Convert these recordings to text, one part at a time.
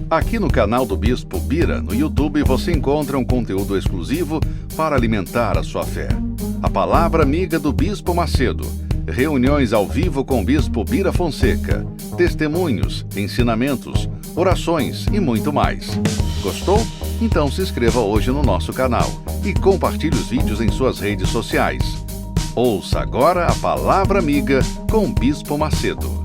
Aqui no canal do Bispo Bira, no YouTube, você encontra um conteúdo exclusivo para alimentar a sua fé. A Palavra Amiga do Bispo Macedo. Reuniões ao vivo com o Bispo Bira Fonseca. Testemunhos, ensinamentos, orações e muito mais. Gostou? Então se inscreva hoje no nosso canal e compartilhe os vídeos em suas redes sociais. Ouça agora a Palavra Amiga com o Bispo Macedo.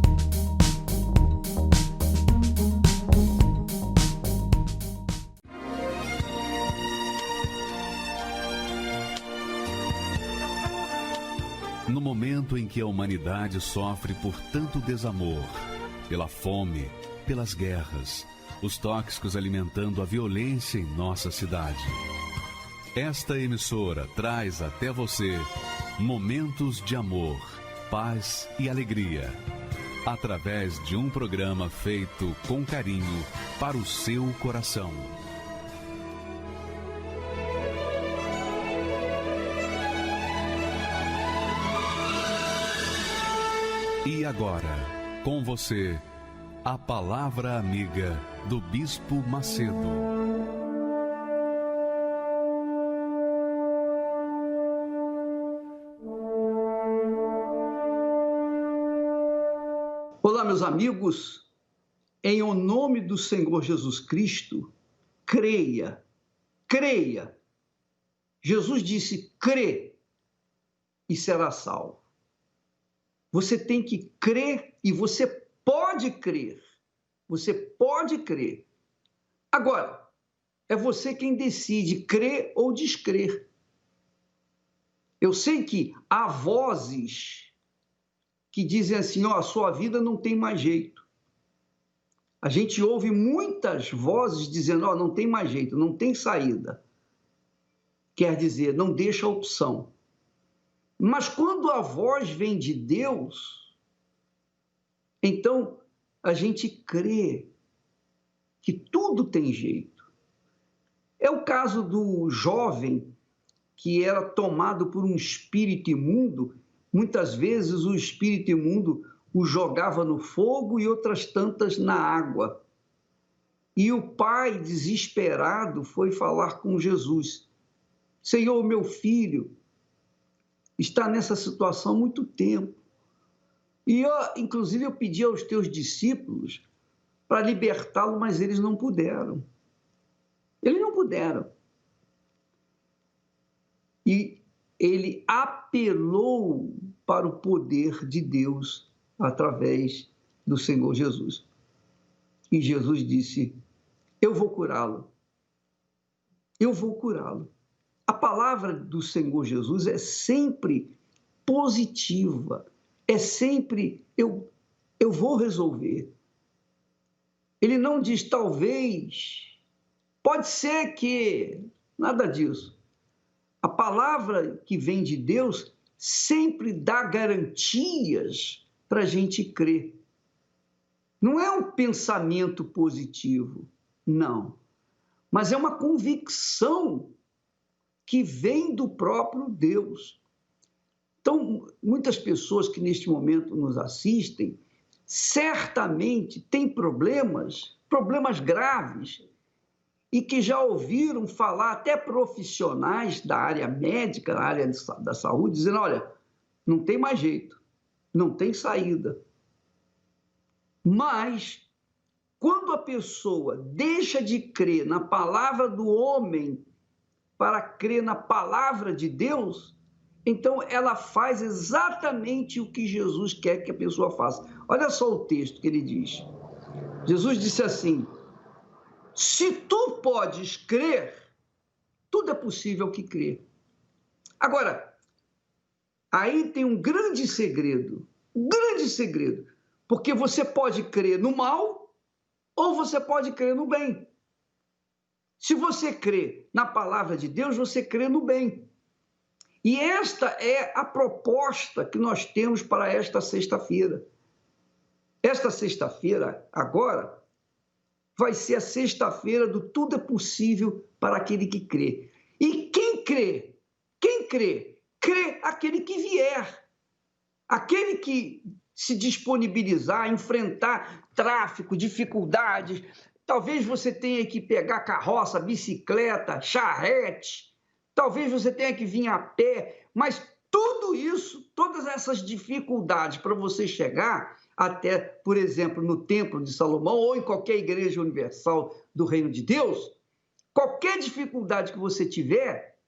No momento em que a humanidade sofre por tanto desamor, pela fome, pelas guerras, os tóxicos alimentando a violência em nossa cidade, esta emissora traz até você momentos de amor, paz e alegria, através de um programa feito com carinho para o seu coração. E agora, com você, a Palavra Amiga do Bispo Macedo. Olá, meus amigos, em o nome do Senhor Jesus Cristo, creia. Jesus disse, crê e será salvo. Você tem que crer e você pode crer. Você pode crer. Agora, é você quem decide crer ou descrer. Eu sei que há vozes que dizem assim, ó, a sua vida não tem mais jeito. A gente ouve muitas vozes dizendo, ó, não tem mais jeito, não tem saída. Quer dizer, não deixa opção. Mas quando a voz vem de Deus, então a gente crê que tudo tem jeito. É o caso do jovem que era tomado por um espírito imundo. Muitas vezes o espírito imundo o jogava no fogo e outras tantas na água. E o pai, desesperado, foi falar com Jesus. Senhor, meu filho está nessa situação há muito tempo. E, inclusive, eu pedi aos teus discípulos para libertá-lo, mas eles não puderam. Eles não puderam. E ele apelou para o poder de Deus através do Senhor Jesus. E Jesus disse, eu vou curá-lo. Eu vou curá-lo. A palavra do Senhor Jesus é sempre positiva, é sempre eu vou resolver. Ele não diz talvez, pode ser que, nada disso. A palavra que vem de Deus sempre dá garantias para a gente crer. Não é um pensamento positivo, não, mas é uma convicção que vem do próprio Deus. Então, muitas pessoas que neste momento nos assistem, certamente têm problemas graves, e que já ouviram falar até profissionais da área médica, da área da saúde, dizendo, olha, não tem mais jeito, não tem saída. Mas, quando a pessoa deixa de crer na palavra do homem para crer na palavra de Deus, então ela faz exatamente o que Jesus quer que a pessoa faça. Olha só o texto que ele diz. Jesus disse assim, se tu podes crer, tudo é possível que crê. Agora, aí tem um grande segredo, porque você pode crer no mal ou você pode crer no bem. Se você crê na palavra de Deus, você crê no bem. E esta é a proposta que nós temos para esta sexta-feira. Esta sexta-feira, agora, vai ser a sexta-feira do tudo é possível para aquele que crê. E quem crê? Crê aquele que vier. Aquele que se disponibilizar a enfrentar tráfico, dificuldades, talvez você tenha que pegar carroça, bicicleta, charrete, talvez você tenha que vir a pé, mas tudo isso, todas essas dificuldades para você chegar até, por exemplo, no Templo de Salomão ou em qualquer igreja universal do Reino de Deus, qualquer dificuldade que você tiver,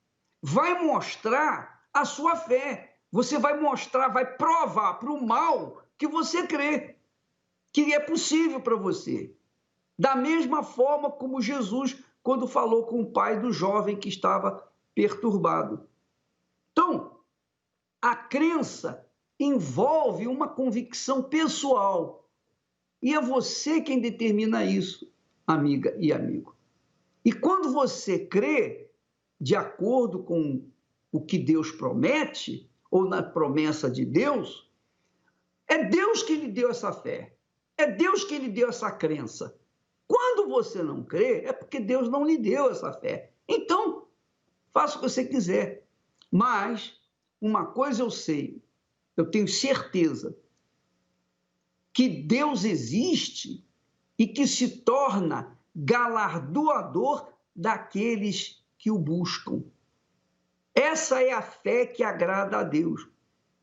vai mostrar a sua fé. Você vai mostrar, vai provar para o mal que você crê, que é possível para você. Da mesma forma como Jesus, quando falou com o pai do jovem que estava perturbado. Então, a crença envolve uma convicção pessoal. E é você quem determina isso, amiga e amigo. E quando você crê de acordo com o que Deus promete, ou na promessa de Deus, é Deus que lhe deu essa fé. É Deus que lhe deu essa crença. Quando você não crê, é porque Deus não lhe deu essa fé. Então, faça o que você quiser. Mas, uma coisa eu sei, eu tenho certeza, que Deus existe e que se torna galardoador daqueles que o buscam. Essa é a fé que agrada a Deus.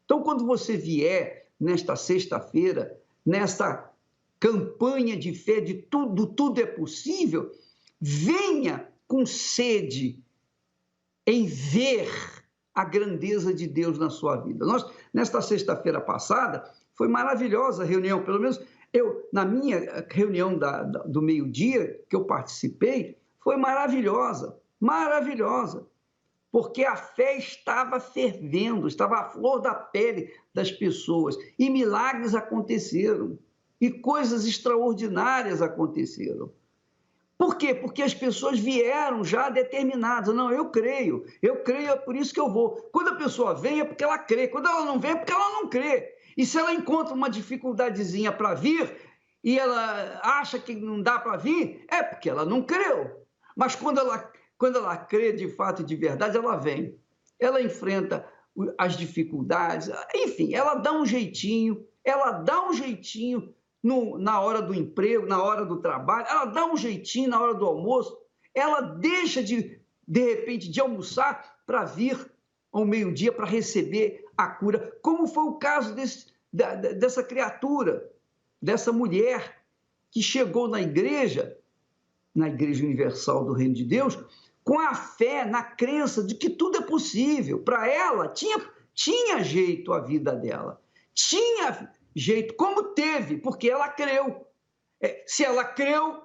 Então, quando você vier nesta sexta-feira, nesta campanha de fé de tudo é possível, venha com sede em ver a grandeza de Deus na sua vida. Nós, nesta sexta-feira passada, foi maravilhosa a reunião, pelo menos na minha reunião do meio-dia, que eu participei, foi maravilhosa, maravilhosa, porque a fé estava fervendo, estava à flor da pele das pessoas, e milagres aconteceram, e coisas extraordinárias aconteceram. Por quê? Porque as pessoas vieram já determinadas. Não, eu creio, é por isso que eu vou. Quando a pessoa vem é porque ela crê, quando ela não vem é porque ela não crê. E se ela encontra uma dificuldadezinha para vir e ela acha que não dá para vir, é porque ela não creu. Mas quando ela crê de fato e de verdade, ela vem. Ela enfrenta as dificuldades, enfim, ela dá um jeitinho, na hora do emprego, na hora do trabalho, ela dá um jeitinho na hora do almoço, ela deixa de repente, de almoçar para vir ao meio-dia para receber a cura, como foi o caso dessa criatura, dessa mulher que chegou na Igreja Universal do Reino de Deus, com a fé, na crença de que tudo é possível. Para ela, tinha jeito a vida dela, tinha jeito, como teve, porque ela creu. Se ela creu,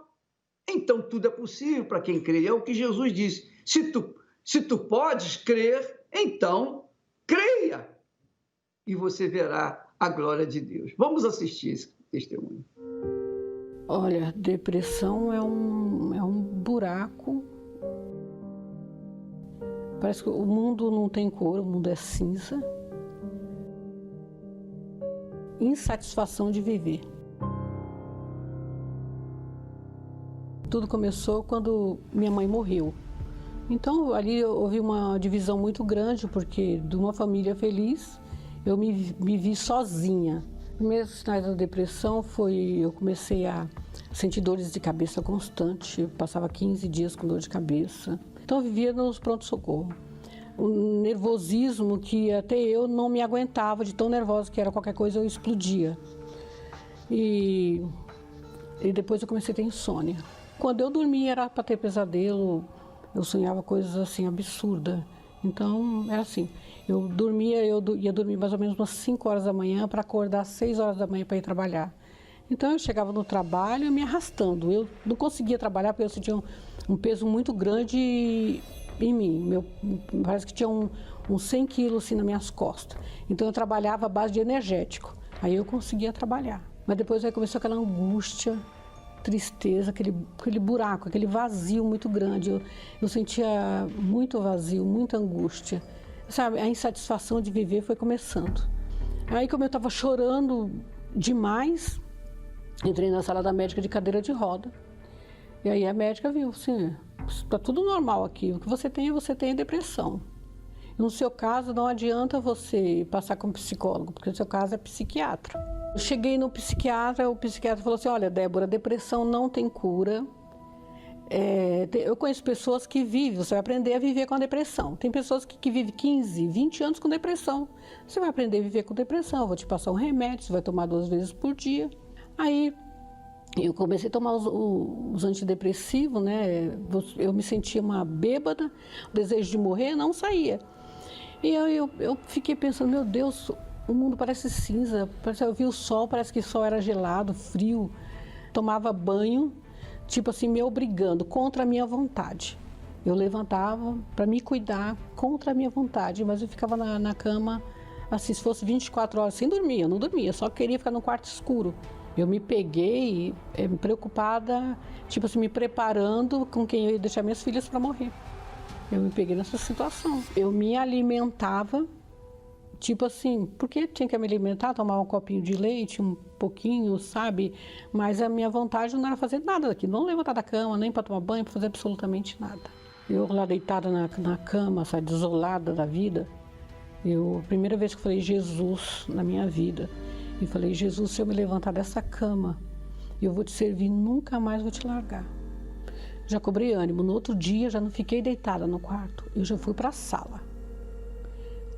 então tudo é possível para quem crê. É o que Jesus disse. Se tu podes crer, então creia, e você verá a glória de Deus. Vamos assistir esse testemunho. Olha, depressão é um buraco. Parece que o mundo não tem cor, o mundo é cinza. Insatisfação de viver. Tudo começou quando minha mãe morreu. Então, ali houve uma divisão muito grande, porque de uma família feliz, eu me vi sozinha. Os primeiros sinais da depressão eu comecei a sentir dores de cabeça constante, eu passava 15 dias com dor de cabeça. Então, eu vivia nos pronto-socorro. Um nervosismo que até eu não me aguentava, de tão nervosa que era, qualquer coisa eu explodia. E depois eu comecei a ter insônia. Quando eu dormia era para ter pesadelo, eu sonhava coisas assim absurdas. Então era assim, eu ia dormir mais ou menos umas 5 horas da manhã para acordar às 6 horas da manhã para ir trabalhar. Então eu chegava no trabalho me arrastando, eu não conseguia trabalhar porque eu sentia um peso muito grande em mim. Parece que tinha uns 100 quilos assim nas minhas costas. Então eu trabalhava à base de energético, aí eu conseguia trabalhar. Mas depois aí começou aquela angústia, tristeza, aquele buraco, aquele vazio muito grande. Eu sentia muito vazio, muita angústia. Sabe, a insatisfação de viver foi começando. Aí, como eu estava chorando demais, entrei na sala da médica de cadeira de roda. E aí a médica viu, assim, está tudo normal aqui, o que você tem é depressão. No seu caso, não adianta você passar com um psicólogo, porque no seu caso é psiquiatra. Eu cheguei no psiquiatra, o psiquiatra falou assim, olha, Débora, depressão não tem cura, Eu conheço pessoas que vivem, você vai aprender a viver com a depressão. Tem pessoas que vivem 15, 20 anos com depressão. Você vai aprender a viver com depressão, eu vou te passar um remédio, você vai tomar 2 vezes por dia. Aí eu comecei a tomar os antidepressivos, né? Eu me sentia uma bêbada, o desejo de morrer não saía. E eu fiquei pensando, meu Deus, o mundo parece cinza, eu vi o sol, parece que o sol era gelado, frio. Tomava banho, tipo assim, me obrigando, contra a minha vontade. Eu levantava para me cuidar contra a minha vontade, mas eu ficava na cama, assim, se fosse 24 horas, sem dormir, eu não dormia, só queria ficar no quarto escuro. Eu me peguei preocupada, tipo assim, me preparando com quem eu ia deixar minhas filhas para morrer. Eu me peguei nessa situação. Eu me alimentava, tipo assim, porque tinha que me alimentar, tomar um copinho de leite, um pouquinho, sabe? Mas a minha vontade não era fazer nada daqui, não levantar da cama, nem para tomar banho, para fazer absolutamente nada. Eu lá deitada na cama, sabe, desolada da vida, a primeira vez que eu falei Jesus na minha vida, e falei, Jesus, se eu me levantar dessa cama, eu vou te servir, nunca mais vou te largar. Já cobrei ânimo, no outro dia já não fiquei deitada no quarto, eu já fui para a sala.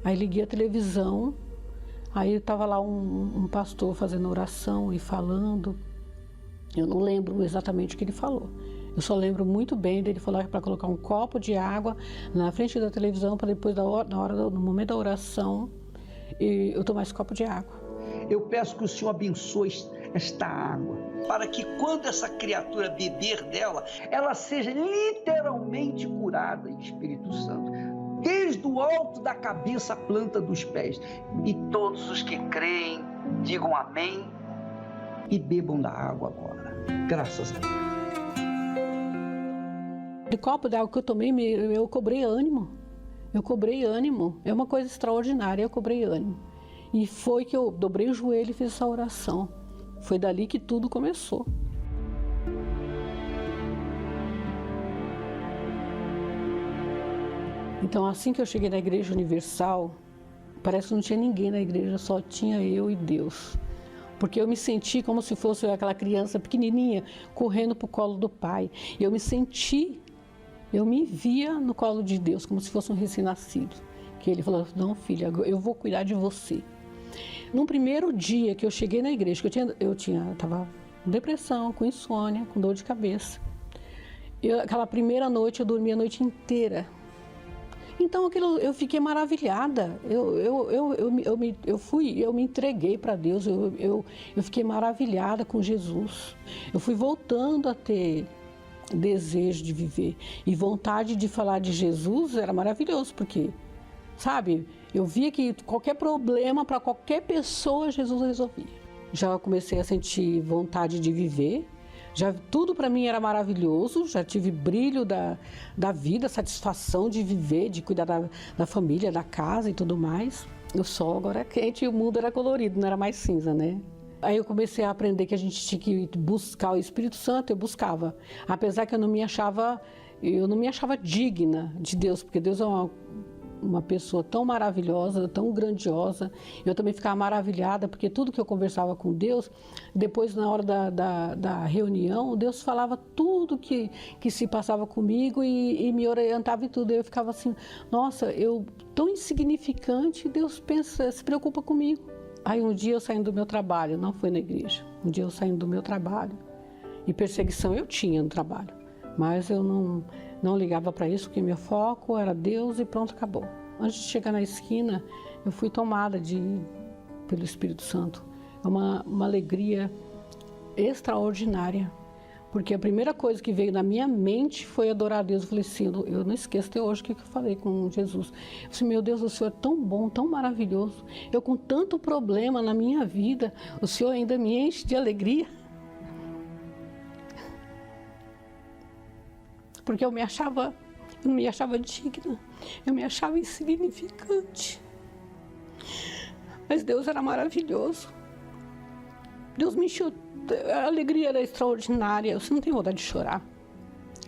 Aí liguei a televisão, aí estava lá um pastor fazendo oração e falando. Eu não lembro exatamente o que ele falou. Eu só lembro muito bem dele falar para colocar um copo de água na frente da televisão para depois, no momento da oração, eu tomar esse copo de água. Eu peço que o Senhor abençoe esta água, para que quando essa criatura beber dela, ela seja literalmente curada em Espírito Santo. Desde o alto da cabeça à planta dos pés. E todos os que creem, digam amém e bebam da água agora. Graças a Deus. De copo de água que eu tomei, eu cobrei ânimo. Eu cobrei ânimo. É uma coisa extraordinária, eu cobrei ânimo. E foi que eu dobrei o joelho e fiz essa oração. Foi dali que tudo começou. Então, assim que eu cheguei na Igreja Universal, parece que não tinha ninguém na igreja, só tinha eu e Deus. Porque eu me senti como se fosse aquela criança pequenininha correndo para o colo do pai. Eu me via no colo de Deus, como se fosse um recém-nascido. Que ele falou, não filha, eu vou cuidar de você. No primeiro dia que eu cheguei na igreja, que eu estava com depressão, com insônia, com dor de cabeça. Aquela primeira noite, eu dormi a noite inteira. Então eu fiquei maravilhada, eu me entreguei para Deus, eu fiquei maravilhada com Jesus. Eu fui voltando a ter desejo de viver e vontade de falar de Jesus, era maravilhoso, porque, sabe, eu via que qualquer problema para qualquer pessoa Jesus resolvia. Já comecei a sentir vontade de viver. Já tudo para mim era maravilhoso, já tive brilho da vida, satisfação de viver, de cuidar da família, da casa e tudo mais. O sol agora é quente e o mundo era colorido, não era mais cinza, né? Aí eu comecei a aprender que a gente tinha que buscar o Espírito Santo, eu buscava. Apesar que eu não me achava digna de Deus, porque Deus é uma pessoa tão maravilhosa, tão grandiosa. Eu também ficava maravilhada, porque tudo que eu conversava com Deus, depois na hora da reunião, Deus falava tudo que se passava comigo e me orientava em tudo. Eu ficava assim, nossa, eu tão insignificante, Deus se preocupa comigo. Aí um dia eu saindo do meu trabalho, não foi na igreja, um dia eu saindo do meu trabalho, e perseguição eu tinha no trabalho, mas eu não ligava para isso, porque meu foco era Deus e pronto, acabou. Antes de chegar na esquina, eu fui tomada pelo Espírito Santo. É uma alegria extraordinária, porque a primeira coisa que veio na minha mente foi adorar a Deus. Eu falei assim, eu não esqueço até hoje o que eu falei com Jesus. Eu falei assim, meu Deus, o Senhor é tão bom, tão maravilhoso. Eu com tanto problema na minha vida, o Senhor ainda me enche de alegria. Porque eu não me achava digna, eu me achava insignificante. Mas Deus era maravilhoso. Deus me encheu, a alegria era extraordinária. Você não tem vontade de chorar.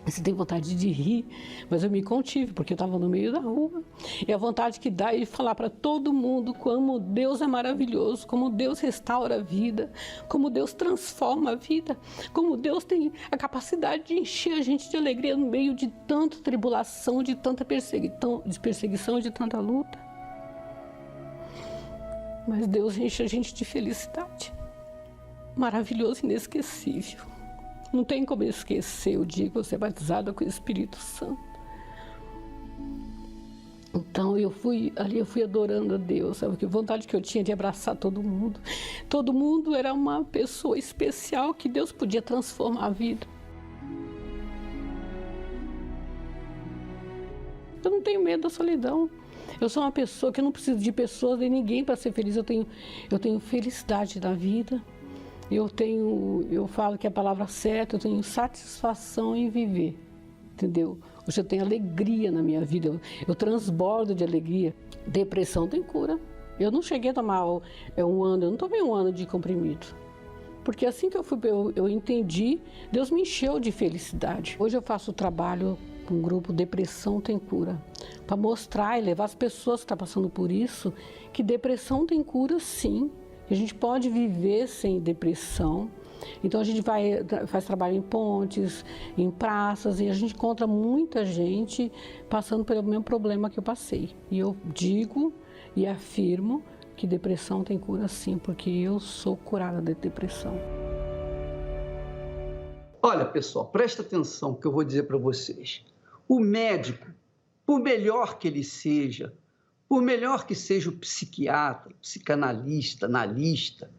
Você tem vontade de rir, mas eu me contive, porque eu estava no meio da rua. E a vontade que dá é de falar para todo mundo como Deus é maravilhoso, como Deus restaura a vida, como Deus transforma a vida, como Deus tem a capacidade de encher a gente de alegria no meio de tanta tribulação, de tanta perseguição, de tanta luta. Mas Deus enche a gente de felicidade. Maravilhoso, inesquecível. Não tem como esquecer o dia que você é batizada com o Espírito Santo. Então eu fui adorando a Deus, sabe? Que vontade que eu tinha de abraçar todo mundo. Todo mundo era uma pessoa especial que Deus podia transformar a vida. Eu não tenho medo da solidão. Eu sou uma pessoa que eu não preciso de pessoas, de ninguém para ser feliz. Eu tenho felicidade na vida. Eu falo que a palavra certa, eu tenho satisfação em viver, entendeu? Hoje eu tenho alegria na minha vida, eu transbordo de alegria. Depressão tem cura. Eu não cheguei a tomar um ano, eu não tomei um ano de comprimido. Porque assim que eu entendi, Deus me encheu de felicidade. Hoje eu faço o trabalho com o grupo Depressão Tem Cura, para mostrar e levar as pessoas que estão passando por isso, que depressão tem cura sim. A gente pode viver sem depressão. Então a gente faz trabalho em pontes, em praças, e a gente encontra muita gente passando pelo mesmo problema que eu passei. E eu digo e afirmo que depressão tem cura sim, porque eu sou curada de depressão. Olha, pessoal, presta atenção no que eu vou dizer para vocês. O médico, por melhor que ele seja, por melhor que seja o psiquiatra, psicanalista, analista,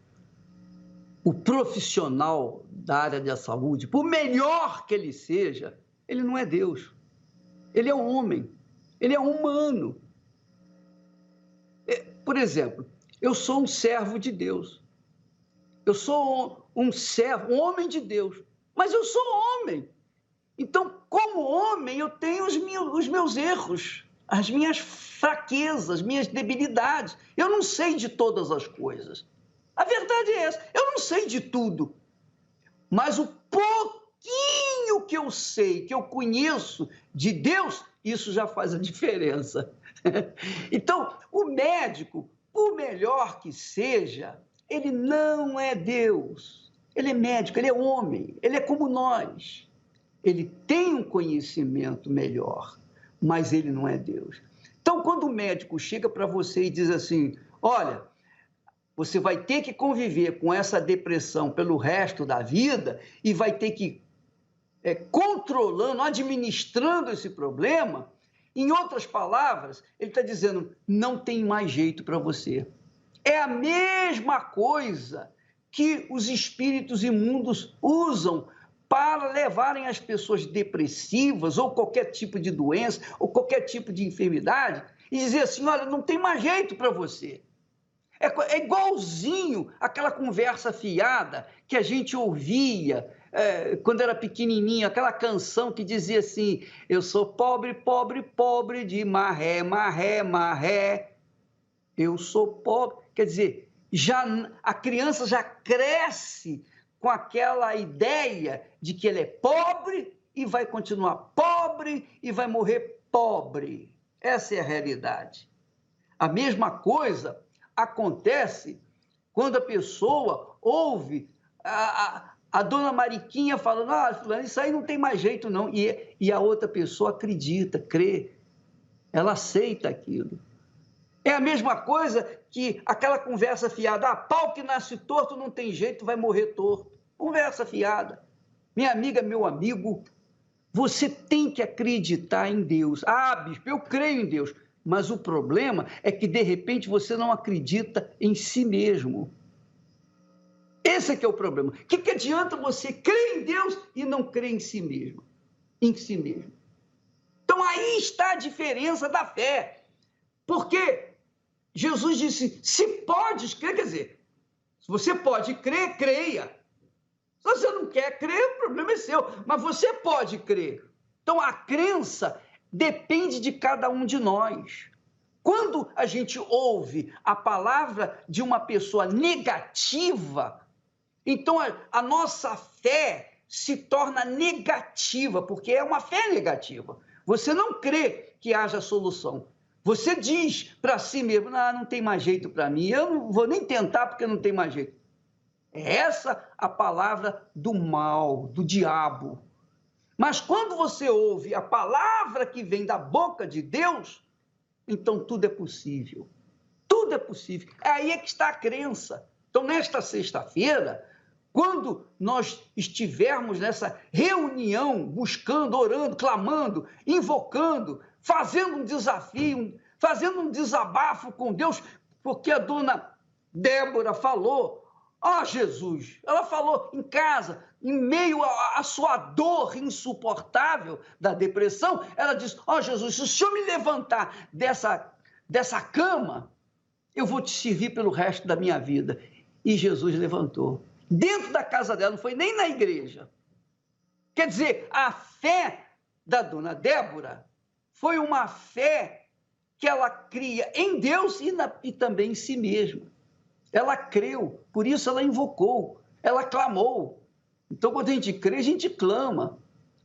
o profissional da área da saúde, por melhor que ele seja, ele não é Deus. Ele é um homem, ele é humano. Por exemplo, eu sou um servo de Deus. Eu sou um servo, um homem de Deus, mas eu sou homem. Então, como homem, eu tenho os meus erros, as minhas fraquezas, minhas debilidades. Eu não sei de todas as coisas. A verdade é essa, eu não sei de tudo. Mas o pouquinho que eu sei, que eu conheço de Deus, isso já faz a diferença. Então, o médico, por melhor que seja, ele não é Deus. Ele é médico, ele é homem, ele é como nós. Ele tem um conhecimento melhor, mas ele não é Deus. Então, quando o médico chega para você e diz assim, olha, você vai ter que conviver com essa depressão pelo resto da vida e vai ter que controlando, administrando esse problema, em outras palavras, ele está dizendo, não tem mais jeito para você. É a mesma coisa que os espíritos imundos usam para levarem as pessoas depressivas ou qualquer tipo de doença ou qualquer tipo de enfermidade e dizer assim, olha, não tem mais jeito para você. É igualzinho aquela conversa fiada que a gente ouvia quando era pequenininho, aquela canção que dizia assim, eu sou pobre, pobre, pobre de marré, marré, marré, eu sou pobre. Quer dizer, a criança já cresce com aquela ideia de que ele é pobre e vai continuar pobre e vai morrer pobre. Essa é a realidade. A mesma coisa acontece quando a pessoa ouve a dona Mariquinha falando, fulano, isso aí não tem mais jeito não, e a outra pessoa acredita, crê, ela aceita aquilo. É a mesma coisa que aquela conversa fiada, pau que nasce torto não tem jeito, vai morrer torto. Conversa fiada. Minha amiga, meu amigo, você tem que acreditar em Deus. Bispo, eu creio em Deus. Mas o problema é que, de repente, você não acredita em si mesmo. Esse é que é o problema. O que adianta você crer em Deus e não crer em si mesmo? Em si mesmo. Então, aí está a diferença da fé. Porque Jesus disse, se podes crer, quer dizer, se você pode crer, creia. Se você não quer crer, o problema é seu. Mas você pode crer. Então, a crença depende de cada um de nós. Quando a gente ouve a palavra de uma pessoa negativa, então a nossa fé se torna negativa, porque é uma fé negativa. Você não crê que haja solução. Você diz para si mesmo, não tem mais jeito para mim, eu não vou nem tentar porque não tem mais jeito. É essa a palavra do mal, do diabo. Mas quando você ouve a palavra que vem da boca de Deus, então tudo é possível. Tudo é possível. Aí é que está a crença. Então, nesta sexta-feira, quando nós estivermos nessa reunião, buscando, orando, clamando, invocando, fazendo um desafio, fazendo um desabafo com Deus, porque a dona Débora falou, Jesus, ela falou em casa, em meio à sua dor insuportável da depressão, ela disse, Jesus, se o Senhor me levantar dessa cama, eu vou te servir pelo resto da minha vida. E Jesus levantou. Dentro da casa dela, não foi nem na igreja. Quer dizer, a fé da dona Débora foi uma fé que ela cria em Deus e também em si mesma. Ela creu, por isso ela invocou, ela clamou. Então, quando a gente crê, a gente clama.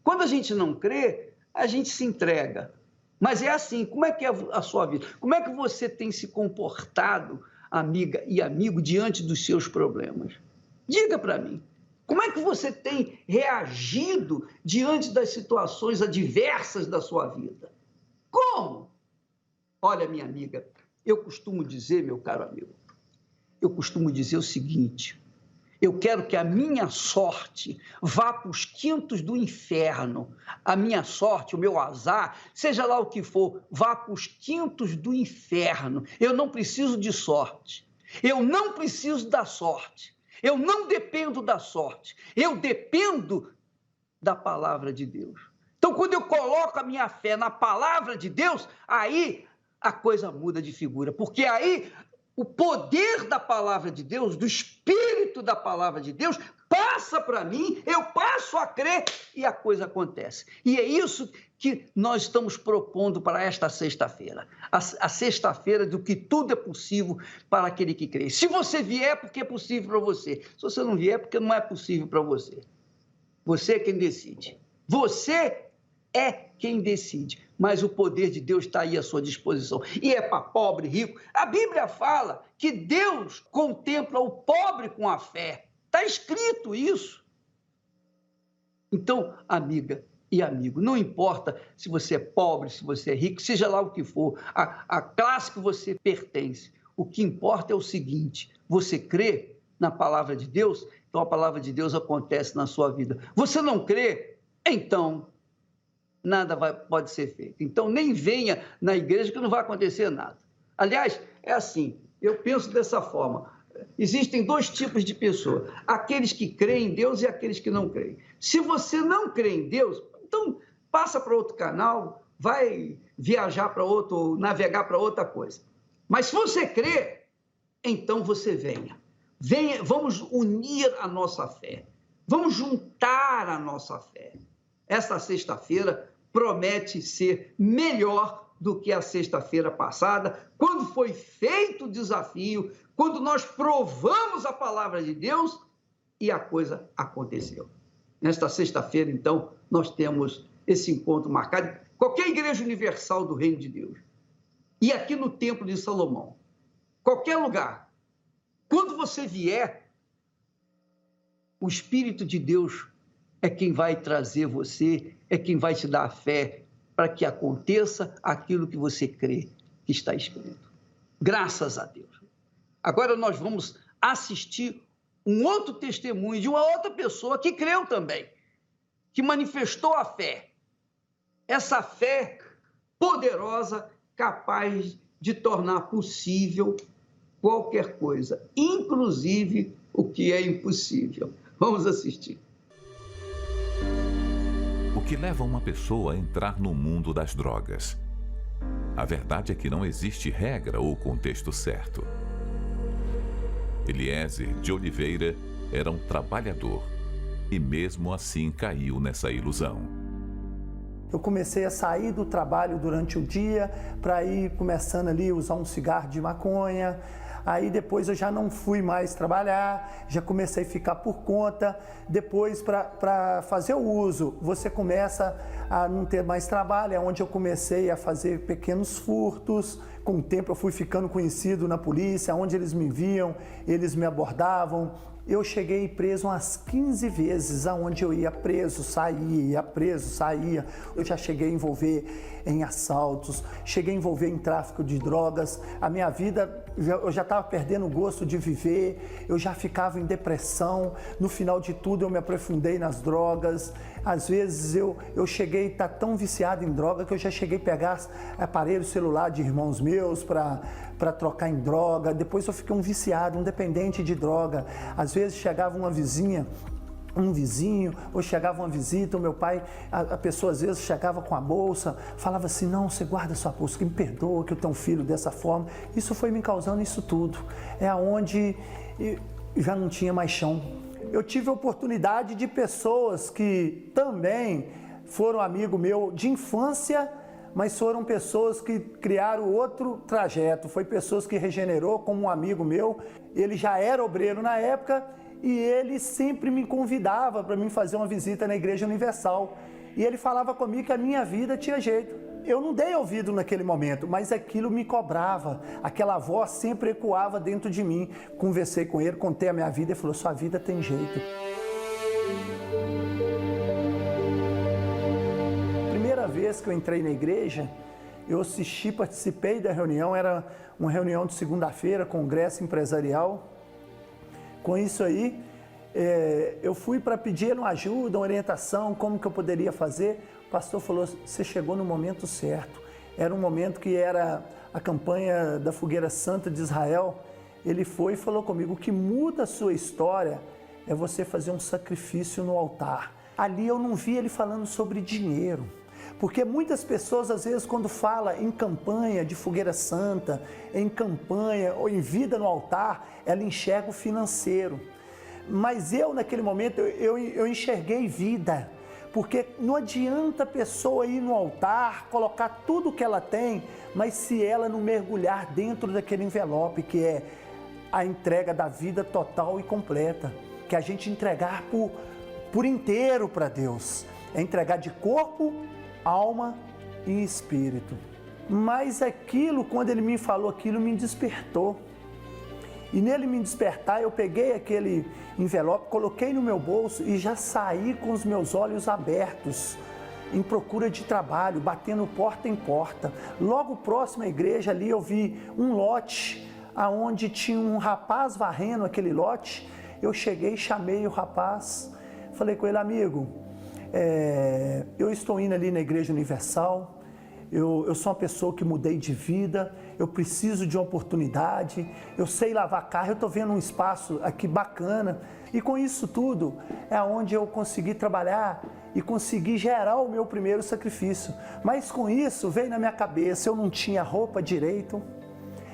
Quando a gente não crê, a gente se entrega. Mas é assim, como é que é a sua vida? Como é que você tem se comportado, amiga e amigo, diante dos seus problemas? Diga para mim, como é que você tem reagido diante das situações adversas da sua vida? Como? Olha, minha amiga, eu costumo dizer, meu caro amigo, eu costumo dizer o seguinte, eu quero que a minha sorte vá para os quintos do inferno, a minha sorte, o meu azar, seja lá o que for, vá para os quintos do inferno. Eu não preciso de sorte, eu não preciso da sorte, eu não dependo da sorte, eu dependo da palavra de Deus. Então, quando eu coloco a minha fé na palavra de Deus, aí a coisa muda de figura, porque aí o poder da palavra de Deus, do Espírito da palavra de Deus, passa para mim, eu passo a crer e a coisa acontece. E é isso que nós estamos propondo para esta sexta-feira. A sexta-feira do que tudo é possível para aquele que crê. Se você vier, é porque é possível para você. Se você não vier, é porque não é possível para você. Você é quem decide. Você é quem decide. Mas o poder de Deus está aí à sua disposição. E é para pobre, rico. A Bíblia fala que Deus contempla o pobre com a fé. Está escrito isso. Então, amiga e amigo, não importa se você é pobre, se você é rico, seja lá o que for, a classe que você pertence. O que importa é o seguinte, você crê na palavra de Deus, então a palavra de Deus acontece na sua vida. Você não crê? Então nada pode ser feito. Então, nem venha na igreja que não vai acontecer nada. Aliás, é assim, eu penso dessa forma. Existem dois tipos de pessoas, aqueles que creem em Deus e aqueles que não creem. Se você não crê em Deus, então passa para outro canal, vai viajar para outro, navegar para outra coisa. Mas se você crê, então você venha. Vamos unir a nossa fé. Vamos juntar a nossa fé. Esta sexta-feira promete ser melhor do que a sexta-feira passada, quando foi feito o desafio, quando nós provamos a palavra de Deus e a coisa aconteceu. Nesta sexta-feira, então, nós temos esse encontro marcado em qualquer igreja universal do Reino de Deus. E aqui no Templo de Salomão, qualquer lugar, quando você vier, o Espírito de Deus é quem vai trazer você, é quem vai te dar a fé para que aconteça aquilo que você crê que está escrito. Graças a Deus. Agora nós vamos assistir um outro testemunho de uma outra pessoa que creu também, que manifestou a fé. Essa fé poderosa, capaz de tornar possível qualquer coisa, inclusive o que é impossível. Vamos assistir. O que leva uma pessoa a entrar no mundo das drogas? A verdade é que não existe regra ou contexto certo. Eliezer de Oliveira era um trabalhador e mesmo assim caiu nessa ilusão. Eu comecei a sair do trabalho durante o dia para ir começando ali a usar um cigarro de maconha. Aí depois eu já não fui mais trabalhar, já comecei a ficar por conta. Depois, para fazer o uso, você começa a não ter mais trabalho, é onde eu comecei a fazer pequenos furtos. Com o tempo eu fui ficando conhecido na polícia, onde eles me viam, eles me abordavam. Eu cheguei preso umas 15 vezes, aonde eu ia preso, saía, preso, saía. Eu já cheguei a envolver em assaltos, cheguei a envolver em tráfico de drogas. A minha vida, eu já estava perdendo o gosto de viver, eu já ficava em depressão. No final de tudo, eu me aprofundei nas drogas. Às vezes eu cheguei a estar tão viciado em droga que eu já cheguei a pegar aparelho celular de irmãos meus para trocar em droga. Depois eu fiquei um viciado, um dependente de droga. Às vezes chegava uma vizinha, um vizinho, ou chegava uma visita, o meu pai, a pessoa às vezes chegava com a bolsa, falava assim, não, você guarda sua bolsa, que me perdoa que eu tenho um filho dessa forma. Isso foi me causando isso tudo. É aonde já não tinha mais chão. Eu tive a oportunidade de pessoas que também foram amigo meu de infância, mas foram pessoas que criaram outro trajeto. Foi pessoas que regenerou, como um amigo meu, ele já era obreiro na época e ele sempre me convidava para mim fazer uma visita na Igreja Universal. E ele falava comigo que a minha vida tinha jeito. Eu não dei ouvido naquele momento, mas aquilo me cobrava. Aquela voz sempre ecoava dentro de mim. Conversei com ele, contei a minha vida e ele falou, sua vida tem jeito. Primeira vez que eu entrei na igreja, eu assisti, participei da reunião, era uma reunião de segunda-feira, congresso empresarial. Com isso aí, eu fui para pedir uma ajuda, uma orientação, como que eu poderia fazer. O pastor falou, você chegou no momento certo. Era um momento que era a campanha da Fogueira Santa de Israel. Ele foi e falou comigo, o que muda a sua história é você fazer um sacrifício no altar. Ali eu não vi ele falando sobre dinheiro. Porque muitas pessoas, às vezes, quando fala em campanha de Fogueira Santa, em campanha ou em vida no altar, ela enxerga o financeiro. Mas eu, naquele momento, eu enxerguei vida. Porque não adianta a pessoa ir no altar, colocar tudo que ela tem, mas se ela não mergulhar dentro daquele envelope, que é a entrega da vida total e completa. Que a gente entregar por inteiro para Deus. É entregar de corpo, alma e espírito. Mas aquilo, quando ele me falou aquilo, me despertou. E nele me despertar, eu peguei aquele envelope, coloquei no meu bolso e já saí com os meus olhos abertos, em procura de trabalho, batendo porta em porta. Logo próximo à igreja ali eu vi um lote, aonde tinha um rapaz varrendo aquele lote. Eu cheguei, chamei o rapaz, falei com ele, amigo, eu estou indo ali na Igreja Universal, eu sou uma pessoa que mudei de vida, eu preciso de uma oportunidade, eu sei lavar carro, eu estou vendo um espaço aqui bacana. E com isso tudo é onde eu consegui trabalhar e consegui gerar o meu primeiro sacrifício. Mas com isso veio na minha cabeça, eu não tinha roupa direito,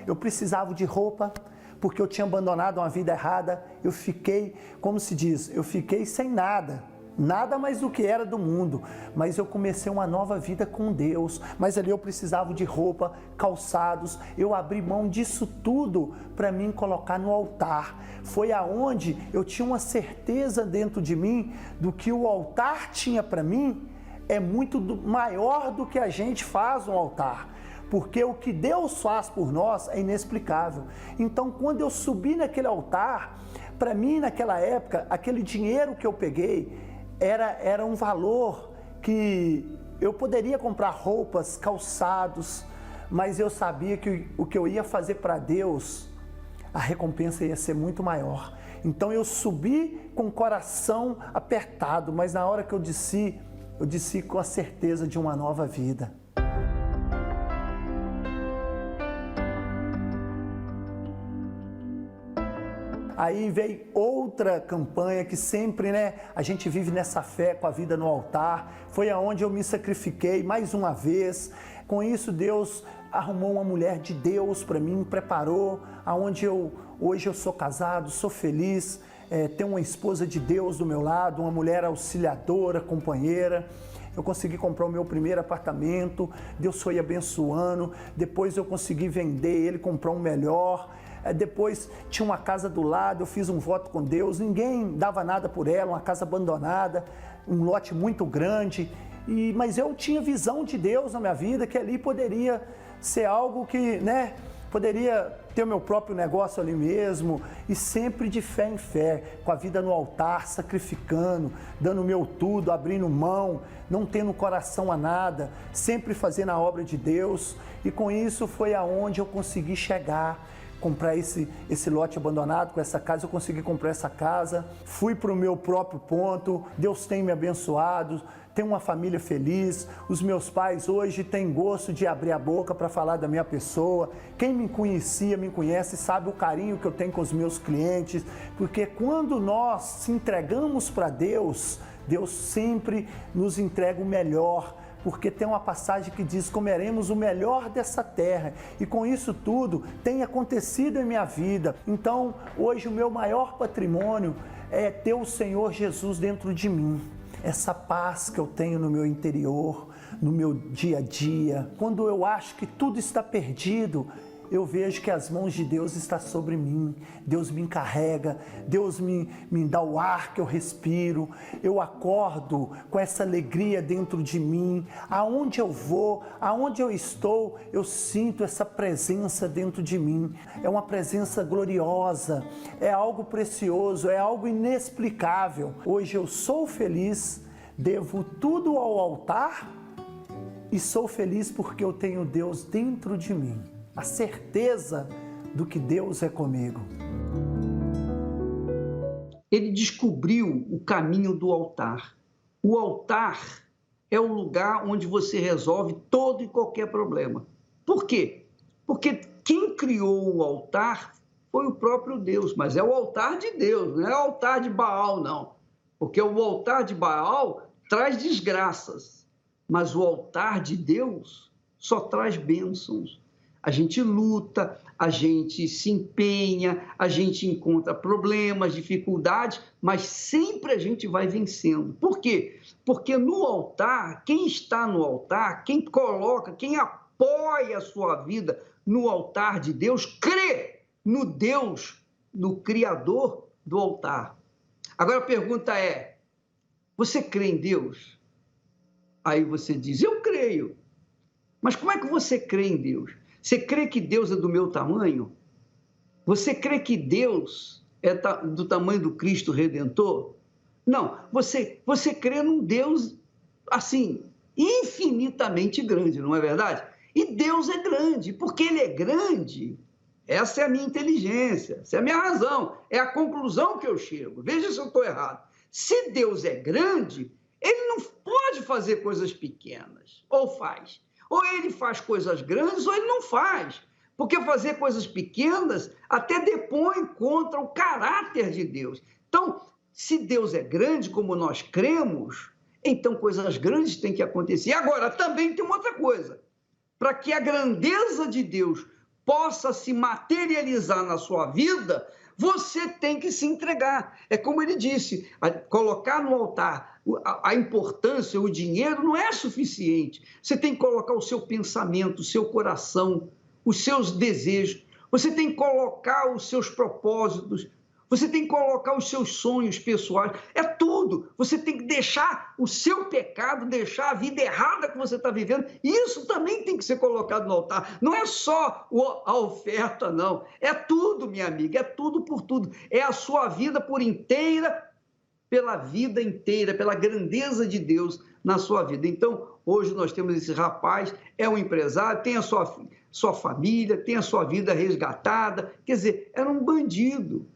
eu precisava de roupa, porque eu tinha abandonado uma vida errada, eu fiquei, como se diz, eu fiquei sem nada. Nada mais do que era do mundo, mas eu comecei uma nova vida com Deus, mas ali eu precisava de roupa, calçados, eu abri mão disso tudo para mim colocar no altar. Foi aonde eu tinha uma certeza dentro de mim do que o altar tinha para mim, é muito maior do que a gente faz no altar. Porque o que Deus faz por nós é inexplicável. Então, quando eu subi naquele altar, para mim naquela época, aquele dinheiro que eu peguei, era um valor que eu poderia comprar roupas, calçados, mas eu sabia que o que eu ia fazer para Deus, a recompensa ia ser muito maior. Então eu subi com o coração apertado, mas na hora que eu desci com a certeza de uma nova vida. Aí veio outra campanha que sempre, a gente vive nessa fé com a vida no altar. Foi aonde eu me sacrifiquei mais uma vez. Com isso, Deus arrumou uma mulher de Deus para mim, preparou, aonde hoje eu sou casado, sou feliz, tenho uma esposa de Deus do meu lado, uma mulher auxiliadora, companheira. Eu consegui comprar o meu primeiro apartamento, Deus foi abençoando. Depois eu consegui vender ele, comprar um melhor. Depois tinha uma casa do lado, eu fiz um voto com Deus, ninguém dava nada por ela, uma casa abandonada, um lote muito grande. Mas eu tinha visão de Deus na minha vida, que ali poderia ser algo que, poderia ter o meu próprio negócio ali mesmo, e sempre de fé em fé, com a vida no altar, sacrificando, dando o meu tudo, abrindo mão, não tendo coração a nada, sempre fazendo a obra de Deus. E com isso foi aonde eu consegui chegar, comprar esse lote abandonado. Com essa casa eu consegui comprar essa casa, fui para o meu próprio ponto, Deus tem me abençoado, tenho uma família feliz, os meus pais hoje têm gosto de abrir a boca para falar da minha pessoa. Quem me conhecia, me conhece, sabe o carinho que eu tenho com os meus clientes, porque quando nós se entregamos para Deus, Deus sempre nos entrega o melhor, porque tem uma passagem que diz: comeremos o melhor dessa terra. E com isso tudo tem acontecido em minha vida. Então, hoje o meu maior patrimônio é ter o Senhor Jesus dentro de mim. Essa paz que eu tenho no meu interior, no meu dia a dia. Quando eu acho que tudo está perdido, eu vejo que as mãos de Deus estão sobre mim, Deus me encarrega, Deus me dá o ar que eu respiro, eu acordo com essa alegria dentro de mim. Aonde eu vou, aonde eu estou, eu sinto essa presença dentro de mim. É uma presença gloriosa, é algo precioso, é algo inexplicável. Hoje eu sou feliz, devo tudo ao altar e sou feliz porque eu tenho Deus dentro de mim. A certeza do que Deus é comigo. Ele descobriu o caminho do altar. O altar é o lugar onde você resolve todo e qualquer problema. Por quê? Porque quem criou o altar foi o próprio Deus, mas é o altar de Deus, não é o altar de Baal, não. Porque o altar de Baal traz desgraças, mas o altar de Deus só traz bênçãos. A gente luta, a gente se empenha, a gente encontra problemas, dificuldades, mas sempre a gente vai vencendo. Por quê? Porque no altar, quem está no altar, quem coloca, quem apoia a sua vida no altar de Deus, crê no Deus, no Criador do altar. Agora a pergunta é: você crê em Deus? Aí você diz: eu creio. Mas como é que você crê em Deus? Você crê que Deus é do meu tamanho? Você crê que Deus é do tamanho do Cristo Redentor? Não, você crê num Deus, assim, infinitamente grande, não é verdade? E Deus é grande, porque Ele é grande. Essa é a minha inteligência, essa é a minha razão, é a conclusão que eu chego. Veja se eu estou errado. Se Deus é grande, Ele não pode fazer coisas pequenas, ou faz. Ou ele faz coisas grandes ou ele não faz. Porque fazer coisas pequenas até depõe contra o caráter de Deus. Então, se Deus é grande, como nós cremos, então coisas grandes têm que acontecer. Agora, também tem uma outra coisa. Para que a grandeza de Deus possa se materializar na sua vida, você tem que se entregar. É como ele disse, colocar no altar a importância, o dinheiro não é suficiente. Você tem que colocar o seu pensamento, o seu coração, os seus desejos. Você tem que colocar os seus propósitos. Você tem que colocar os seus sonhos pessoais. É tudo. Você tem que deixar o seu pecado, deixar a vida errada que você está vivendo. Isso também tem que ser colocado no altar. Não é só a oferta, não. É tudo, minha amiga. É tudo por tudo. É a sua vida por inteira, pela vida inteira, pela grandeza de Deus na sua vida. Então, hoje nós temos esse rapaz, é um empresário, tem a sua família, tem a sua vida resgatada. Quer dizer, era um bandido.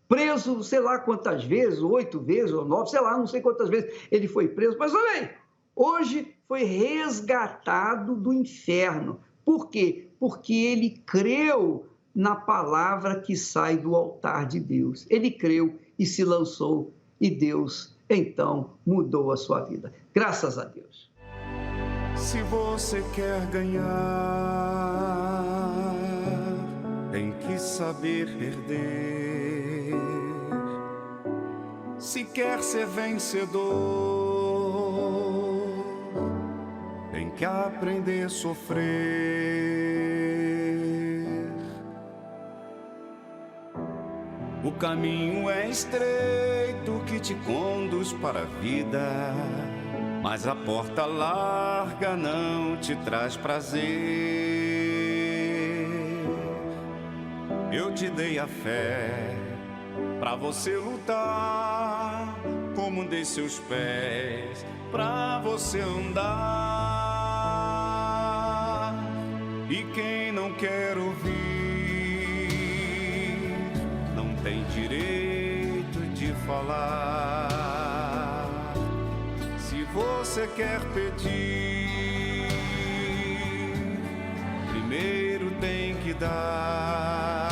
Preso, sei lá quantas vezes, 8 vezes ou 9, sei lá, não sei quantas vezes ele foi preso. Mas olha aí, hoje foi resgatado do inferno. Por quê? Porque ele creu na palavra que sai do altar de Deus. Ele creu e se lançou, e Deus, então, mudou a sua vida. Graças a Deus. Se você quer ganhar, tem que saber perder. Se quer ser vencedor, tem que aprender a sofrer. O caminho é estreito que te conduz para a vida, mas a porta larga não te traz prazer. Eu te dei a fé pra você lutar, como dei seus pés pra você andar. E quem não quer ouvir não tem direito de falar. Se você quer pedir, primeiro tem que dar.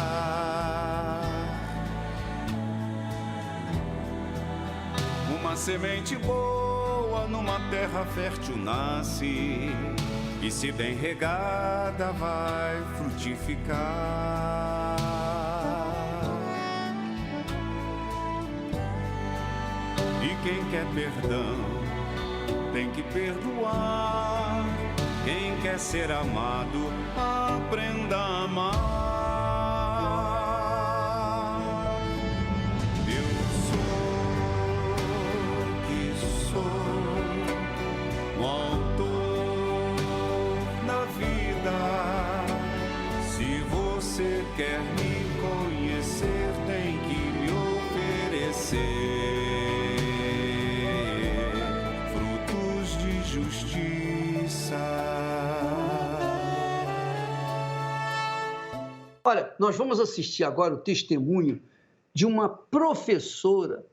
Uma semente boa numa terra fértil nasce, e se bem regada vai frutificar. E quem quer perdão tem que perdoar. Quem quer ser amado, aprenda a amar. Eu sou que sou o autor da vida. Se você quer me conhecer, tem que me oferecer frutos de justiça. Olha, nós vamos assistir agora o testemunho de uma professora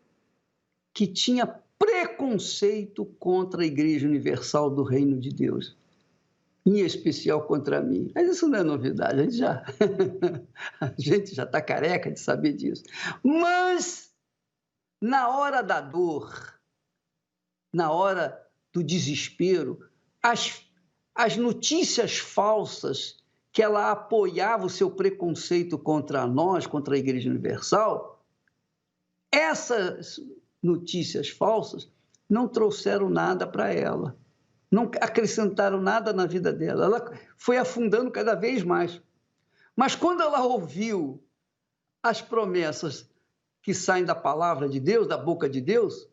que tinha preconceito contra a Igreja Universal do Reino de Deus, em especial contra mim. Mas isso não é novidade, a gente já está careca de saber disso. Mas, na hora da dor, na hora do desespero, as notícias falsas que ela apoiava o seu preconceito contra nós, contra a Igreja Universal, essas notícias falsas não trouxeram nada para ela, não acrescentaram nada na vida dela, ela foi afundando cada vez mais. Mas quando ela ouviu as promessas que saem da palavra de Deus, da boca de Deus,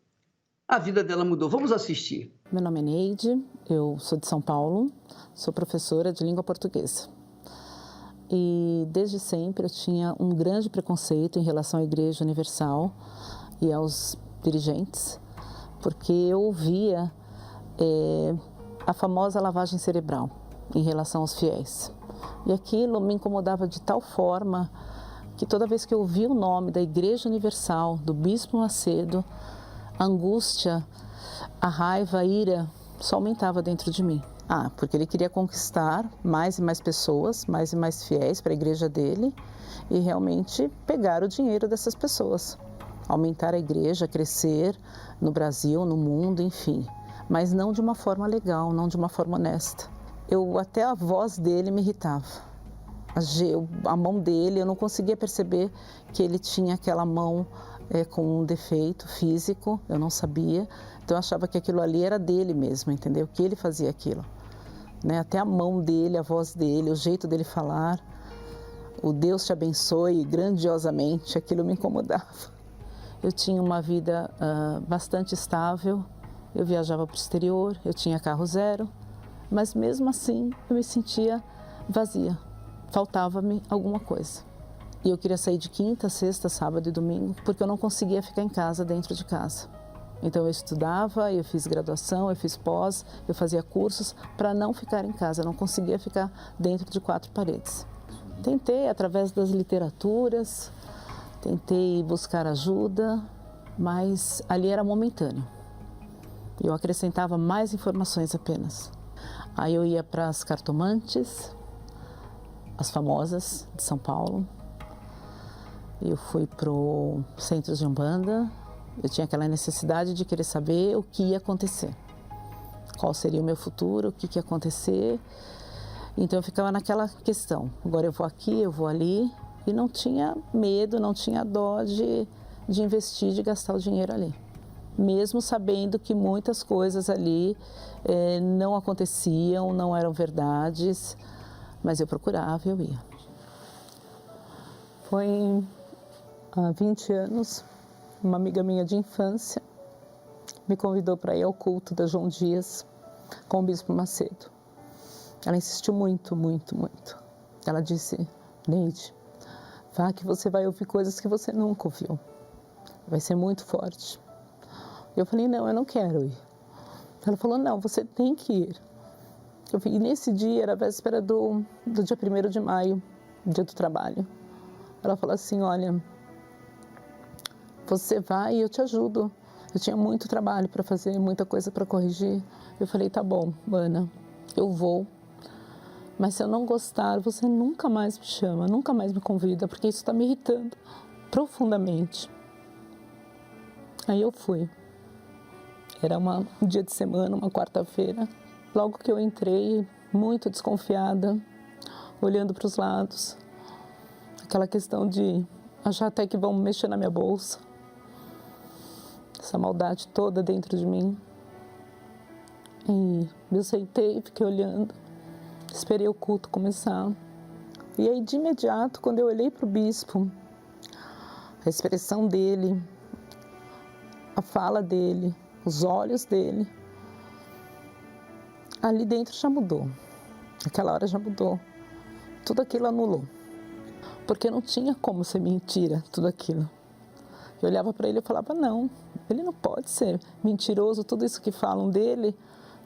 a vida dela mudou. Vamos assistir. Meu nome é Neide, eu sou de São Paulo, sou professora de língua portuguesa. E desde sempre eu tinha um grande preconceito em relação à Igreja Universal e aos dirigentes, porque eu ouvia a famosa lavagem cerebral em relação aos fiéis. E aquilo me incomodava de tal forma que toda vez que eu ouvia o nome da Igreja Universal, do Bispo Macedo, a angústia, a raiva, a ira só aumentava dentro de mim. Porque ele queria conquistar mais e mais pessoas, mais e mais fiéis para a igreja dele e realmente pegar o dinheiro dessas pessoas. Aumentar a igreja, crescer no Brasil, no mundo, enfim. Mas não de uma forma legal, não de uma forma honesta. Até a voz dele me irritava. A mão dele, eu não conseguia perceber que ele tinha aquela mão com um defeito físico, eu não sabia. Então eu achava que aquilo ali era dele mesmo, entendeu? Que ele fazia aquilo. Até a mão dele, a voz dele, o jeito dele falar, o Deus te abençoe grandiosamente, aquilo me incomodava. Eu tinha uma vida bastante estável, eu viajava para o exterior, eu tinha carro zero, mas mesmo assim eu me sentia vazia, faltava-me alguma coisa. E eu queria sair de quinta, sexta, sábado e domingo, porque eu não conseguia ficar em casa, dentro de casa. Então eu estudava, eu fiz graduação, eu fiz pós, eu fazia cursos para não ficar em casa, eu não conseguia ficar dentro de quatro paredes. Tentei através das literaturas, tentei buscar ajuda, mas ali era momentâneo. Eu acrescentava mais informações apenas. Aí eu ia para as cartomantes, as famosas de São Paulo. Eu fui para o centro de Umbanda. Eu tinha aquela necessidade de querer saber o que ia acontecer. Qual seria o meu futuro, o que ia acontecer. Então eu ficava naquela questão. Agora eu vou aqui, eu vou ali. E não tinha medo, não tinha dó de investir, de gastar o dinheiro ali. Mesmo sabendo que muitas coisas ali não aconteciam, não eram verdades. Mas eu procurava e eu ia. Foi há 20 anos, uma amiga minha de infância me convidou para ir ao culto da João Dias com o Bispo Macedo. Ela insistiu muito, muito, muito. Ela disse: Neide, vá que você vai ouvir coisas que você nunca ouviu. Vai ser muito forte. Eu falei: não, eu não quero ir. Ela falou: não, você tem que ir. E nesse dia, era a véspera do dia 1º de maio, dia do trabalho. Ela falou assim: olha, você vai e eu te ajudo. Eu tinha muito trabalho para fazer, muita coisa para corrigir. Eu falei: tá bom, Ana, eu vou. Mas se eu não gostar, você nunca mais me chama, nunca mais me convida, porque isso está me irritando profundamente. Aí eu fui. Era um dia de semana, uma quarta-feira. Logo que eu entrei, muito desconfiada, olhando para os lados. Aquela questão de achar até que vão mexer na minha bolsa. Essa maldade toda dentro de mim. E eu sentei, fiquei olhando, esperei o culto começar. E aí, de imediato, quando eu olhei para o bispo, a expressão dele, a fala dele, os olhos dele, ali dentro já mudou. Naquela hora já mudou. Tudo aquilo anulou. Porque não tinha como ser mentira, tudo aquilo. Eu olhava para ele e falava: não, ele não pode ser mentiroso, tudo isso que falam dele.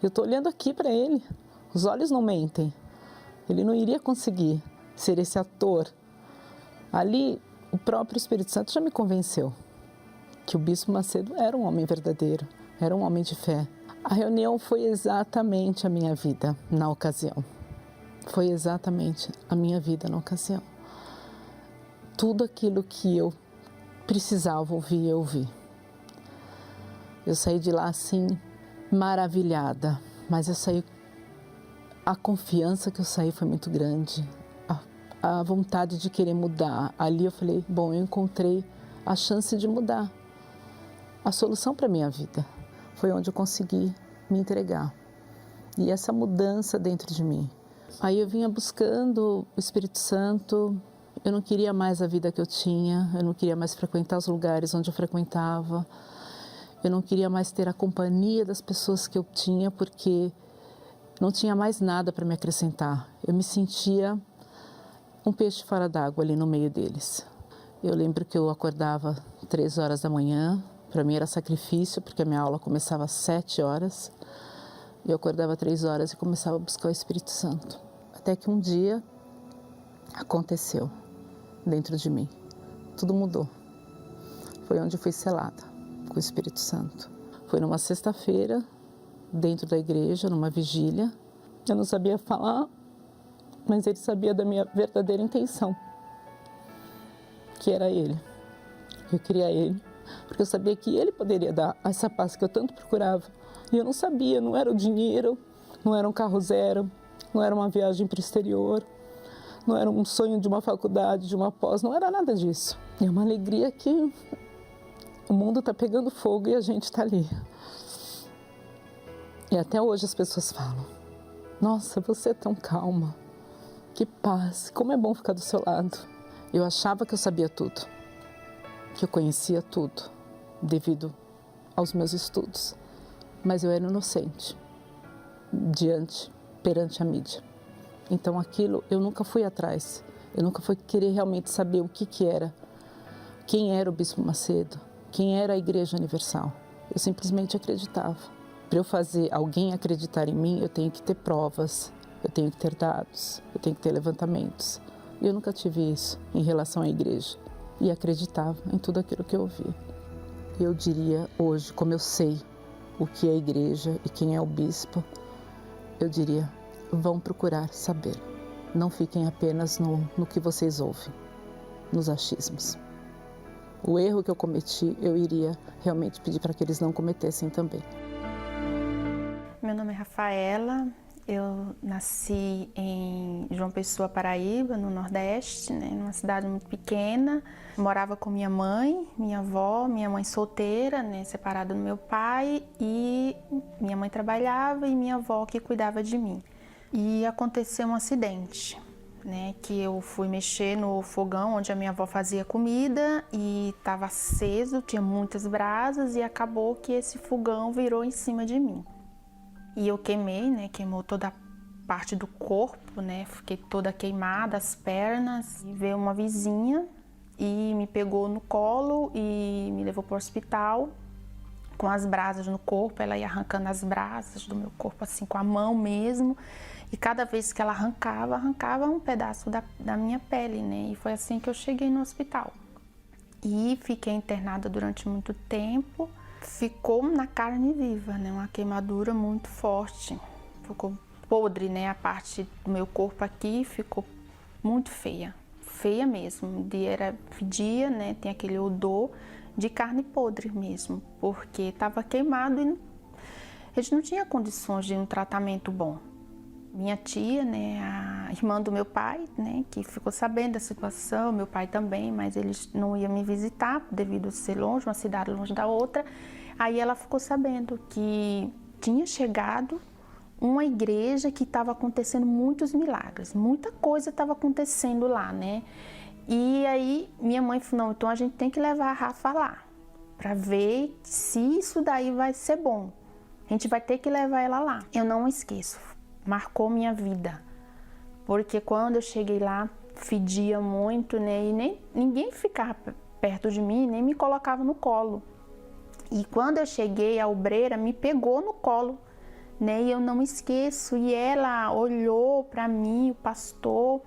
Eu estou olhando aqui para ele. Os olhos não mentem. Ele não iria conseguir ser esse ator. Ali, o próprio Espírito Santo já me convenceu que o Bispo Macedo era um homem verdadeiro, era um homem de fé. A reunião foi exatamente a minha vida na ocasião. Foi exatamente a minha vida na ocasião. Tudo aquilo que eu precisava ouvir, eu ouvi. Eu saí de lá assim, maravilhada, mas eu saí... A confiança que eu saí foi muito grande, a vontade de querer mudar. Ali eu falei: bom, eu encontrei a chance de mudar, a solução para a minha vida. Foi onde eu consegui me entregar. E essa mudança dentro de mim. Aí eu vinha buscando o Espírito Santo, eu não queria mais a vida que eu tinha, eu não queria mais frequentar os lugares onde eu frequentava, eu não queria mais ter a companhia das pessoas que eu tinha, porque não tinha mais nada para me acrescentar. Eu me sentia um peixe fora d'água ali no meio deles. Eu lembro que eu acordava 3 horas da manhã, para mim era sacrifício, porque a minha aula começava às 7 horas. Eu acordava 3 horas e começava a buscar o Espírito Santo. Até que um dia aconteceu dentro de mim. Tudo mudou. Foi onde eu fui selada com o Espírito Santo. Foi numa sexta-feira, dentro da igreja, numa vigília. Eu não sabia falar, mas ele sabia da minha verdadeira intenção, que era ele. Eu queria ele, porque eu sabia que ele poderia dar essa paz que eu tanto procurava. E eu não sabia, não era o dinheiro, não era um carro zero, não era uma viagem para o exterior, não era um sonho de uma faculdade, de uma pós, não era nada disso. É uma alegria que o mundo está pegando fogo e a gente está ali. E até hoje as pessoas falam: nossa, você é tão calma, que paz, como é bom ficar do seu lado. Eu achava que eu sabia tudo, que eu conhecia tudo, devido aos meus estudos. Mas eu era inocente, perante a mídia. Então aquilo, eu nunca fui atrás, eu nunca fui querer realmente saber o que era, quem era o Bispo Macedo, quem era a Igreja Universal. Eu simplesmente acreditava. Para eu fazer alguém acreditar em mim, eu tenho que ter provas, eu tenho que ter dados, eu tenho que ter levantamentos. E eu nunca tive isso em relação à igreja. E acreditava em tudo aquilo que eu ouvia. Eu diria hoje, como eu sei o que é a igreja e quem é o bispo, eu diria: vão procurar saber. Não fiquem apenas no que vocês ouvem, nos achismos. O erro que eu cometi, eu iria realmente pedir para que eles não cometessem também. Meu nome é Rafaela, eu nasci em João Pessoa, Paraíba, no Nordeste, numa cidade muito pequena. Morava com minha mãe, minha avó, minha mãe solteira, separada do meu pai, e minha mãe trabalhava e minha avó que cuidava de mim. E aconteceu um acidente, né, que eu fui mexer no fogão onde a minha avó fazia comida e estava aceso, tinha muitas brasas e acabou que esse fogão virou em cima de mim. E eu queimei, né, queimou toda a parte do corpo, né, fiquei toda queimada, as pernas. E veio uma vizinha e me pegou no colo e me levou para o hospital com as brasas no corpo. Ela ia arrancando as brasas do meu corpo assim com a mão mesmo. E cada vez que ela arrancava um pedaço da minha pele, né? E foi assim que eu cheguei no hospital. E fiquei internada durante muito tempo. Ficou na carne viva, né? Uma queimadura muito forte. Ficou podre, né? A parte do meu corpo aqui ficou muito feia. Feia mesmo. Fedia, né? Tem aquele odor de carne podre mesmo. Porque estava queimado e a gente não tinha condições de um tratamento bom. Minha tia, né, a irmã do meu pai, né, que ficou sabendo da situação, meu pai também, mas eles não iam me visitar devido a ser longe, uma cidade longe da outra. Aí ela ficou sabendo que tinha chegado uma igreja que estava acontecendo muitos milagres, muita coisa estava acontecendo lá, né? E aí minha mãe falou, não, então a gente tem que levar a Rafa lá, para ver se isso daí vai ser bom. A gente vai ter que levar ela lá. Eu não esqueço. Marcou minha vida, porque quando eu cheguei lá, fedia muito, né, e ninguém ficava perto de mim, nem me colocava no colo. E quando eu cheguei, a obreira me pegou no colo, né, e eu não esqueço, e ela olhou para mim, o pastor,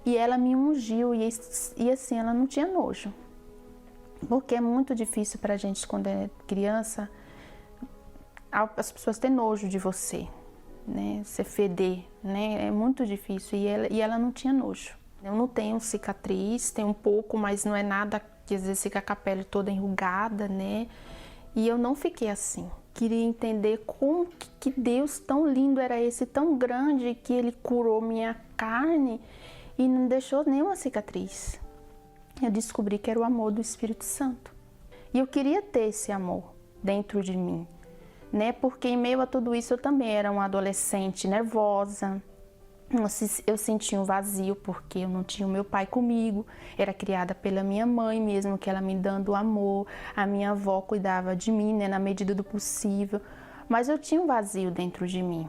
e ela me ungiu, e assim, ela não tinha nojo, porque é muito difícil pra gente, quando é criança, as pessoas têm nojo de você, né, você feder, né, é muito difícil, e ela não tinha nojo. Eu não tenho cicatriz, tem um pouco, mas não é nada que às vezes fica com a pele toda enrugada, né, e eu não fiquei assim. Queria entender como que Deus tão lindo era esse, tão grande, que Ele curou minha carne e não deixou nenhuma cicatriz. Eu descobri que era o amor do Espírito Santo, e eu queria ter esse amor dentro de mim, né? Porque em meio a tudo isso eu também era uma adolescente nervosa, eu sentia um vazio porque eu não tinha o meu pai comigo, era criada pela minha mãe mesmo, que ela me dando amor, a minha avó cuidava de mim, né, na medida do possível, mas eu tinha um vazio dentro de mim,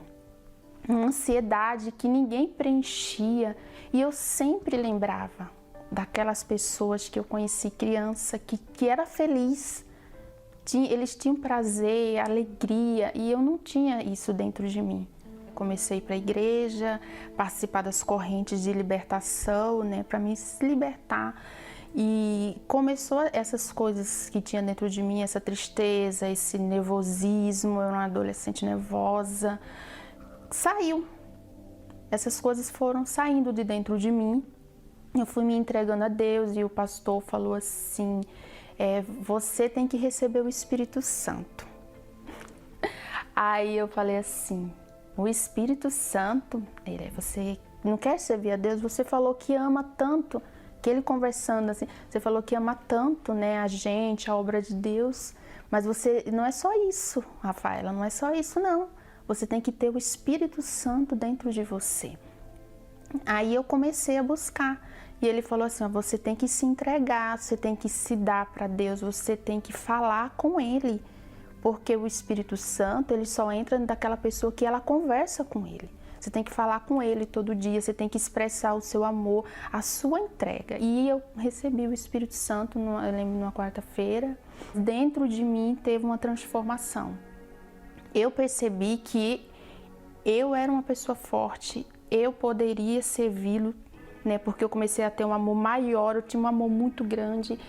uma ansiedade que ninguém preenchia, e eu sempre lembrava daquelas pessoas que eu conheci criança, que era feliz, eles tinham prazer, alegria, e eu não tinha isso dentro de mim. Comecei para a igreja, participar das correntes de libertação, né, para me libertar. E começou essas coisas que tinha dentro de mim, essa tristeza, esse nervosismo, eu era uma adolescente nervosa. Saiu. Essas coisas foram saindo de dentro de mim. Eu fui me entregando a Deus e o pastor falou assim, você tem que receber o Espírito Santo. Aí eu falei assim, o Espírito Santo, você não quer servir a Deus? Você falou que ama tanto, que ele conversando assim, você falou que ama tanto, né, a gente, a obra de Deus, mas você, não é só isso, Rafaela, não é só isso não. Você tem que ter o Espírito Santo dentro de você. Aí eu comecei a buscar. E ele falou assim, você tem que se entregar, você tem que se dar para Deus, você tem que falar com Ele. Porque o Espírito Santo, ele só entra daquela pessoa que ela conversa com Ele. Você tem que falar com Ele todo dia, você tem que expressar o seu amor, a sua entrega. E eu recebi o Espírito Santo, eu lembro, numa quarta-feira. Dentro de mim teve uma transformação. Eu percebi que eu era uma pessoa forte, eu poderia servi-lo, né, porque eu comecei a ter um amor maior, eu tinha um amor muito grande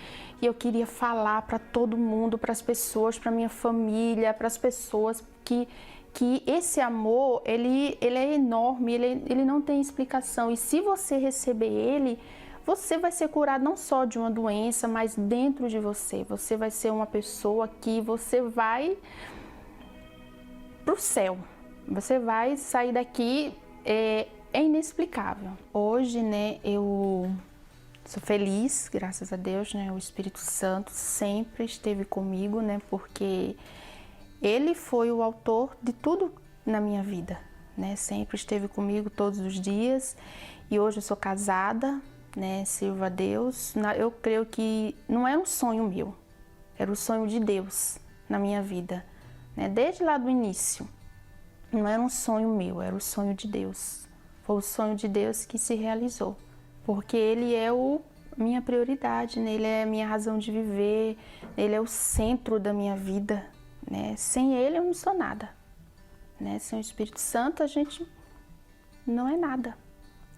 e eu queria falar para todo mundo, para as pessoas, para minha família, para as pessoas que esse amor, ele é enorme, ele não tem explicação, e se você receber ele, você vai ser curado não só de uma doença, mas dentro de você vai ser uma pessoa que você vai para o céu, você vai sair daqui, é inexplicável. Hoje, né, eu sou feliz, graças a Deus, né, o Espírito Santo sempre esteve comigo, né, porque Ele foi o autor de tudo na minha vida, né? Sempre esteve comigo todos os dias. E hoje eu sou casada, né? Sirvo a Deus. Eu creio que não era um sonho meu, era o sonho de Deus na minha vida, né? Desde lá do início. Não era um sonho meu, era o sonho de Deus. Foi o sonho de Deus que se realizou. Porque Ele é minha prioridade, né? Ele é a minha razão de viver, Ele é o centro da minha vida, né? Sem Ele eu não sou nada, né? Sem o Espírito Santo a gente não é nada,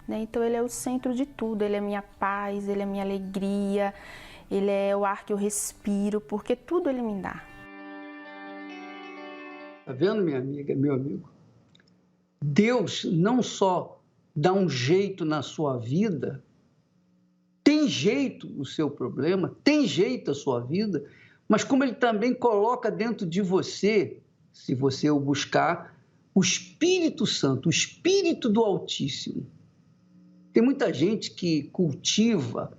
né? Então Ele é o centro de tudo, Ele é minha paz, Ele é minha alegria, Ele é o ar que eu respiro, porque tudo Ele me dá. Tá vendo, minha amiga, meu amigo? Deus não só dá um jeito na sua vida, tem jeito o seu problema, tem jeito a sua vida, mas como Ele também coloca dentro de você, se você o buscar, o Espírito Santo, o Espírito do Altíssimo. Tem muita gente que cultiva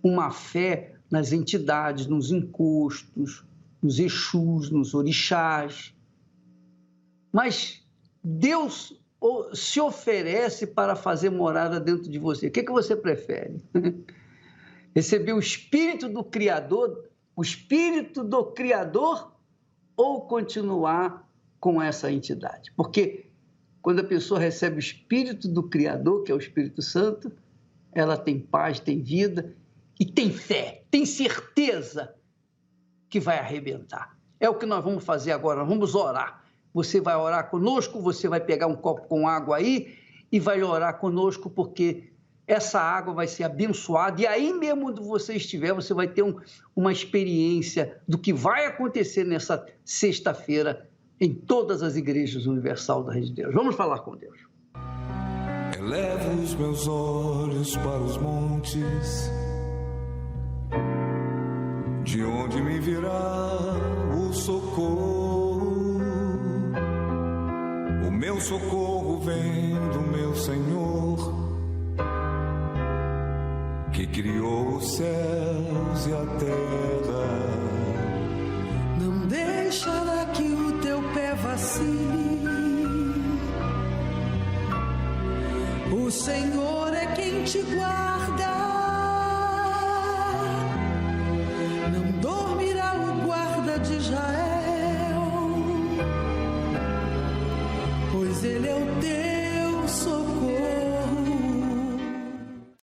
uma fé nas entidades, nos encostos, nos Exus, nos orixás, mas Deus se oferece para fazer morada dentro de você. O que você prefere? Receber o Espírito do Criador, ou continuar com essa entidade? Porque quando a pessoa recebe o Espírito do Criador, que é o Espírito Santo, ela tem paz, tem vida e tem fé, tem certeza que vai arrebentar. É o que nós vamos fazer agora, nós vamos orar. Você vai orar conosco, você vai pegar um copo com água aí e vai orar conosco, porque essa água vai ser abençoada e aí mesmo onde você estiver, você vai ter uma experiência do que vai acontecer nessa sexta-feira em todas as igrejas universal da Rede de Deus. Vamos falar com Deus. Elevo os meus olhos para os montes, de onde me virá o socorro. O meu socorro vem do meu Senhor, que criou os céus e a terra. Não deixará que o teu pé vacile. O Senhor é quem te guarda. Não dormirá o guarda de Israel, pois Ele é o teu